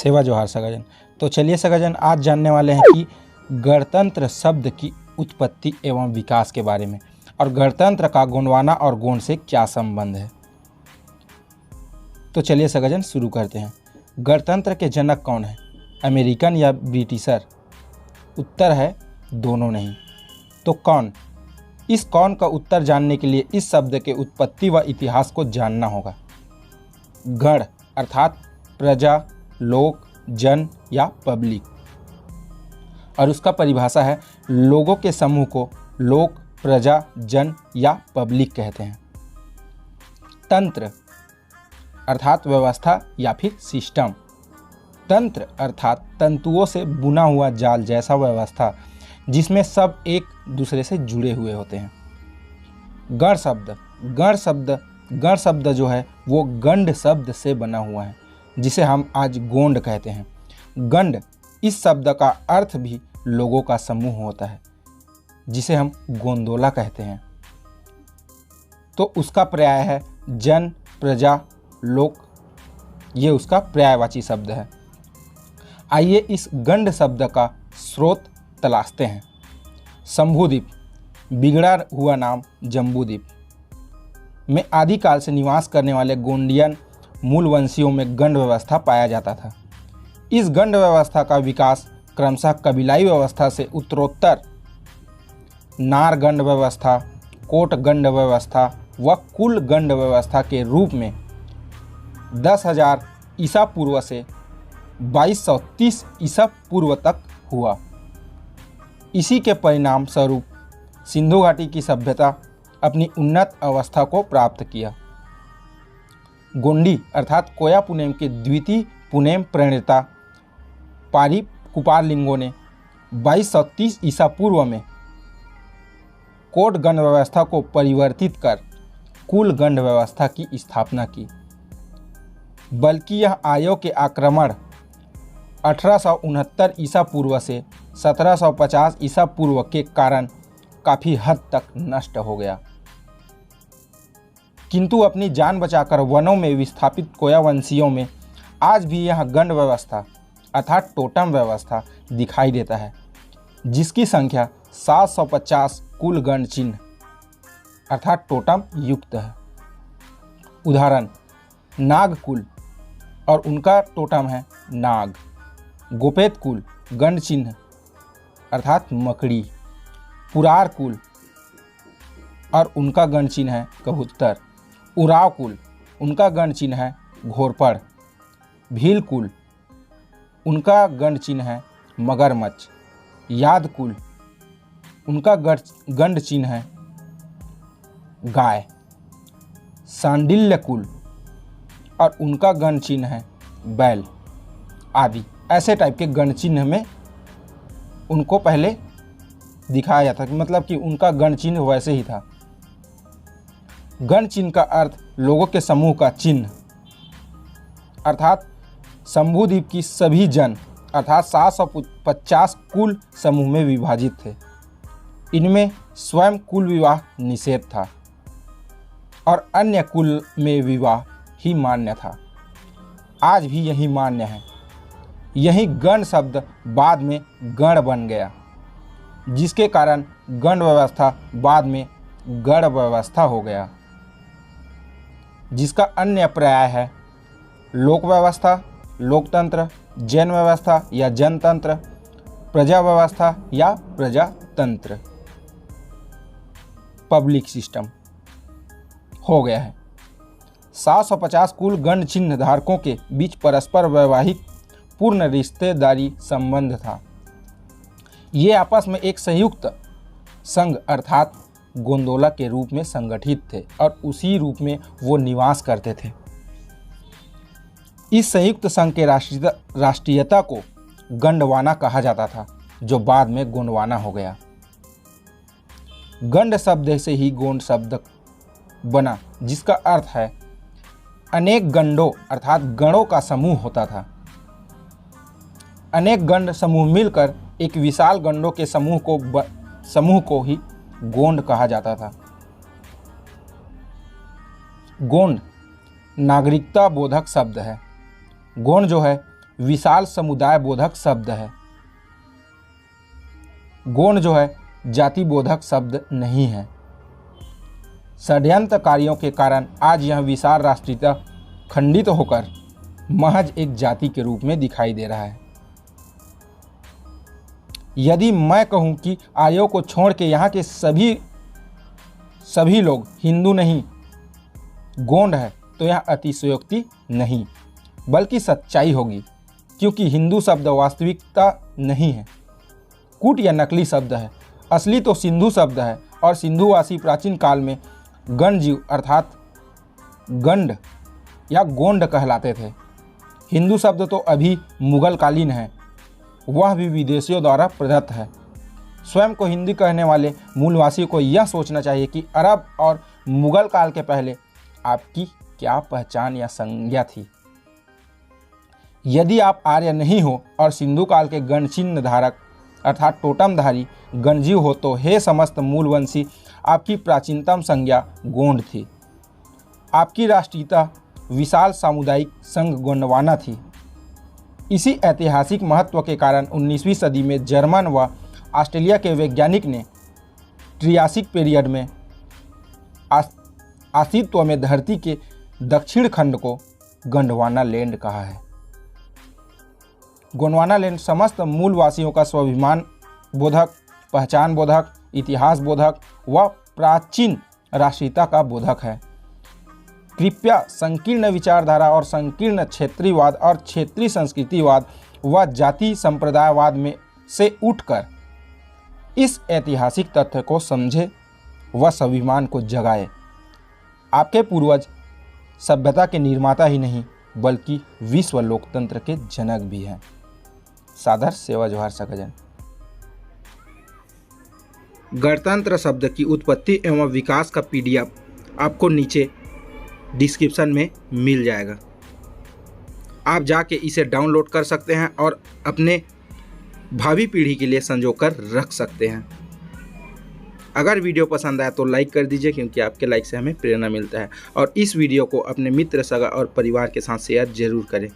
सेवा जोहार सगाजन। तो चलिए सगाजन, आज जानने वाले हैं कि गणतंत्र शब्द की उत्पत्ति एवं विकास के बारे में, और गणतंत्र का गोंडवाना और गोंड से क्या संबंध है। तो चलिए सगाजन शुरू करते हैं। गणतंत्र के जनक कौन है, अमेरिकन या ब्रिटिशर? उत्तर है दोनों नहीं। तो कौन? इस कौन का उत्तर जानने के लिए इस शब्द के उत्पत्ति व इतिहास को जानना होगा। गण अर्थात प्रजा, लोक, जन या पब्लिक, और उसका परिभाषा है लोगों के समूह को लोक, प्रजा, जन या पब्लिक कहते हैं। तंत्र अर्थात व्यवस्था या फिर सिस्टम। तंत्र अर्थात तंतुओं से बुना हुआ जाल जैसा व्यवस्था जिसमें सब एक दूसरे से जुड़े हुए होते हैं। गण शब्द जो है वो गंड शब्द से बना हुआ है, जिसे हम आज गोंड कहते हैं। गंड इस शब्द का अर्थ भी लोगों का समूह होता है, जिसे हम गोंदोला कहते हैं। तो उसका पर्याय है जन, प्रजा, लोक, ये उसका पर्यायवाची शब्द है। आइए इस गंड शब्द का स्रोत तलाशते हैं। शंभुद्वीप, बिगड़ा हुआ नाम जम्बूद्वीप में आदिकाल से निवास करने वाले गोंडियन मूलवंशियों में गंड व्यवस्था पाया जाता था। इस गंड व्यवस्था का विकास क्रमशः कबीलाई व्यवस्था से उत्तरोत्तर नार गंड व्यवस्था, कोट गंड व्यवस्था व कुल गंड व्यवस्था के रूप में 10,000 ईसा पूर्व से 2230 ईसा पूर्व तक हुआ। इसी के परिणाम स्वरूप सिंधु घाटी की सभ्यता अपनी उन्नत अवस्था को प्राप्त किया। गोंडी अर्थात कोया पुनेम के द्वितीय पुनेम प्रणेता पारी कुपारलिंगों ने 2230 ईसा पूर्व में कोट गंड व्यवस्था को परिवर्तित कर कुल गंड व्यवस्था की स्थापना की। बल्कि यह आर्यों के आक्रमण 1869 ईसा पूर्व से 1750 ईसा पूर्व के कारण काफ़ी हद तक नष्ट हो गया। किंतु अपनी जान बचाकर वनों में विस्थापित कोयावंशियों में आज भी यह गंड व्यवस्था अर्थात टोटम व्यवस्था दिखाई देता है, जिसकी संख्या 750 कुल गंड चिन्ह अर्थात टोटम युक्त है। उदाहरण, नाग कुल और उनका टोटम है नाग। गोपेत कुल गंड चिन्ह अर्थात मकड़ी। पुरार कुल और उनका गण चिन्ह है कबूतर। उराव कुल उनका गण चिन्ह है घोरपड़। भील कुल उनका गण चिन्ह है मगरमच्छ। याद कुल उनका गंड चिन्ह है गाय। सांडिल्य कुल और उनका गण चिन्ह है बैल आदि। ऐसे टाइप के गण चिन्ह में उनको पहले दिखाया जाता है, मतलब कि उनका गण चिन्ह वैसे ही था। गण चिन्ह का अर्थ लोगों के समूह का चिन्ह, अर्थात शंभुद्वीप की सभी जन अर्थात 750 कुल समूह में विभाजित थे। इनमें स्वयं कुल विवाह निषेध था और अन्य कुल में विवाह ही मान्य था। आज भी यही मान्य है। यही गण शब्द बाद में गण बन गया, जिसके कारण गण व्यवस्था बाद में गण व्यवस्था हो गया, जिसका अन्य पर्याय है लोक व्यवस्था, लोकतंत्र, जन व्यवस्था या जनतंत्र, प्रजा व्यवस्था या प्रजातंत्र, पब्लिक सिस्टम हो गया है। 750 कुल गण चिन्ह धारकों के बीच परस्पर वैवाहिक पूर्ण रिश्तेदारी संबंध था। ये आपस में एक संयुक्त संघ अर्थात गोंदोला के रूप में संगठित थे और उसी रूप में वो निवास करते थे। इस संयुक्त संघ के राष्ट्रीयता को गंडवाना कहा जाता था, जो बाद में गोंडवाना हो गया। गंड शब्द से ही गोंड शब्द बना, जिसका अर्थ है अनेक गंडों अर्थात गणों का समूह होता था। अनेक गंड समूह मिलकर एक विशाल गंडों के समूह को ही गोंड कहा जाता था। गोंड नागरिकता बोधक शब्द है। गोंड जो है विशाल समुदाय बोधक शब्द है। गोंड जो है जाति बोधक शब्द नहीं है। षड्यंत्रकारियों के कारण आज यह विशाल राष्ट्रीयता खंडित होकर महज एक जाति के रूप में दिखाई दे रहा है। यदि मैं कहूं कि आर्यों को छोड़ के यहाँ के सभी लोग हिंदू नहीं गोंड है, तो यह अतिशयोक्ति नहीं बल्कि सच्चाई होगी, क्योंकि हिंदू शब्द वास्तविकता नहीं है, कूट या नकली शब्द है। असली तो सिंधु शब्द है और सिंधुवासी प्राचीन काल में गणजीव अर्थात गंड या गोंड कहलाते थे। हिंदू शब्द तो अभी मुगल कालीन है, वह भी विदेशियों द्वारा प्रदत्त है। स्वयं को हिंदी कहने वाले मूलवासियों को यह सोचना चाहिए कि अरब और मुगल काल के पहले आपकी क्या पहचान या संज्ञा थी। यदि आप आर्य नहीं हो और सिंधु काल के गण चिन्ह धारक अर्थात टोटमधारी गणजीव हो, तो हे समस्त मूलवंशी, आपकी प्राचीनतम संज्ञा गोंड थी। आपकी राष्ट्रीयता विशाल सामुदायिक संघ गोंडवाना थी। इसी ऐतिहासिक महत्व के कारण 19वीं सदी में जर्मन व ऑस्ट्रेलिया के वैज्ञानिक ने ट्रियासिक पीरियड में अस्तित्व में धरती के दक्षिण खंड को गोंडवाना लैंड कहा है। गोंडवाना लैंड समस्त मूलवासियों का स्वाभिमान बोधक, पहचान बोधक, इतिहास बोधक व प्राचीन राष्ट्रीयता का बोधक है। कृपया संकीर्ण विचारधारा और संकीर्ण क्षेत्रीवाद और क्षेत्रीय संस्कृतिवाद व जाति संप्रदायवाद में से उठकर इस ऐतिहासिक तथ्य को समझे व स्वाभिमान को जगाए। आपके पूर्वज सभ्यता के निर्माता ही नहीं बल्कि विश्व लोकतंत्र के जनक भी हैं। सादर सेवा जोहार सकजन। गणतंत्र शब्द की उत्पत्ति एवं विकास का PDF आपको नीचे डिस्क्रिप्शन में मिल जाएगा। आप जाके इसे डाउनलोड कर सकते हैं और अपने भावी पीढ़ी के लिए संजो कर रख सकते हैं। अगर वीडियो पसंद आया तो लाइक कर दीजिए, क्योंकि आपके लाइक से हमें प्रेरणा मिलता है। और इस वीडियो को अपने मित्र, सगा और परिवार के साथ शेयर जरूर करें।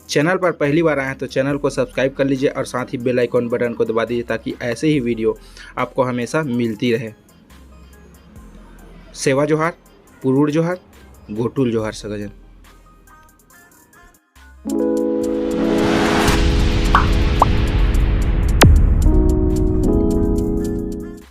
चैनल पर पहली बार आए हैं तो चैनल को सब्सक्राइब कर लीजिए और साथ ही बेल आइकॉन बटन को दबा दीजिए, ताकि ऐसे ही वीडियो आपको हमेशा मिलती रहे। सेवा जोहार, पुरूर जोहार, गोटुल जोहार सकजन।